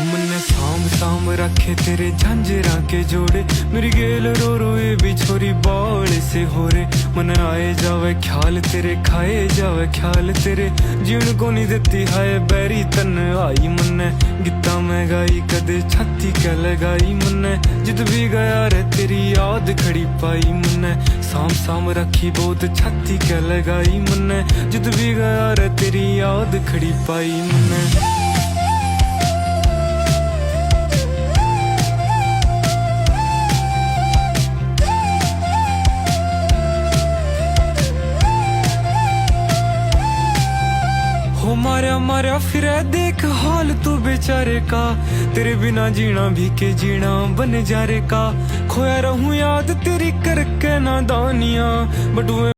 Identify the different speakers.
Speaker 1: मन्ने सांभ सांभ रखे तेरे झांझरा के जोड़े, मेरी गेल रो रो ये भी छोरी बाल से हो रे। मन आए जावे ख्याल तेरे, खाए जावे ख्याल तेरे, जीण को नहीं देती हाय बैरी तन आई। मन्ने गित्ता मैं गाई कदे छाती क्या लगाई, मन्ने जिद भी गया रे तेरी याद खड़ी पाई। मन्ने सांभ सांभ रखी बहुत छाती क्या लगाई, मन्ने जिद भी गया रे तेरी याद खड़ी पाई। मन्ने हो मारा मारा फिर देख हाल तू बेचारे का, तेरे बिना जीना भी के जीना बन जा रे का। खोया रहूं याद तेरी करके नादानियां बटुए